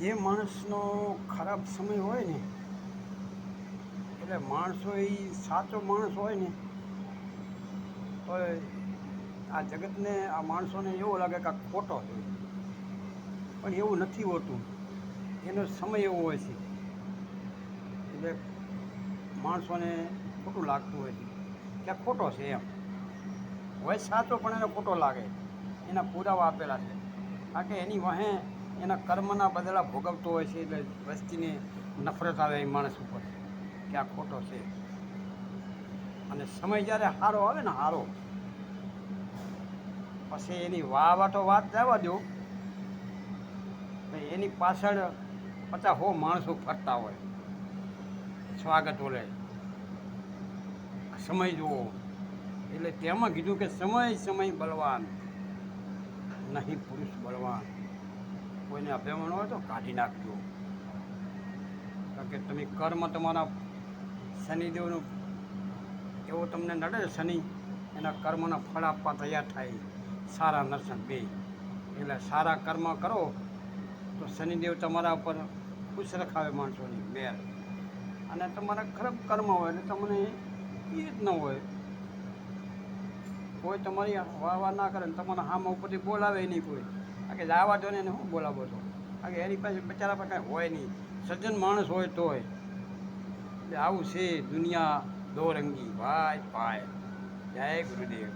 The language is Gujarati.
જે માણસનો ખરાબ સમય હોય ને એટલે માણસો એ સાચો માણસ હોય ને તો આ જગતને આ માણસોને એવું લાગે કે આ ખોટો છે, પણ એવું નથી હોતું. એનો સમય એવો હોય છે એટલે માણસોને ખોટું લાગતું હોય છે કે આ ખોટો છે એમ હોય. સાચો પણ એને ખોટો લાગે, એના પુરાવા આપેલા છે. કારણ કે એની વાહે એના કર્મના બદલા ભોગવતો હોય છે, એટલે વસ્તીને નફરત આવે એ માણસ ઉપર કે આ ખોટો છે. અને સમય જ્યારે સારો આવે ને સારો, પછી એની વાતો વાત જવા દો, એની પાછળ 50-100 માણસો ફરતા હોય સ્વાગત ઓલે સમય જુઓ. એટલે તેમાં કીધું કે સમય બળવાન નહીં પુરુષ બળવાન. કોઈને અભિમાન હોય તો કાઢી નાખજો. કારણ કે તમે કર્મ તમારા શનિદેવનું એવો તમને નડે શનિ, એના કર્મના ફળ આપવા તૈયાર થાય સારા નરસન બે. એટલે સારા કર્મ કરો તો શનિદેવ તમારા ઉપર ખુશ રખાવે માણસોની મેર. અને તમારા ખરાબ કર્મ હોય એટલે તમને એ જ ન હોય. કોઈ તમારી વાહ ના કરે ને તમારા હામ ઉપરથી બોલાવે નહીં કોઈ. કારણ કે જવા દો ને એને શું બોલાવો છો? કારણ કે એની પાસે બચારા પાસે કાંઈ હોય નહીં, સજ્જન માણસ હોય તોય. એટલે આવું છે દુનિયા દો રંગી ભાઈ. જય ગુરુદેવ.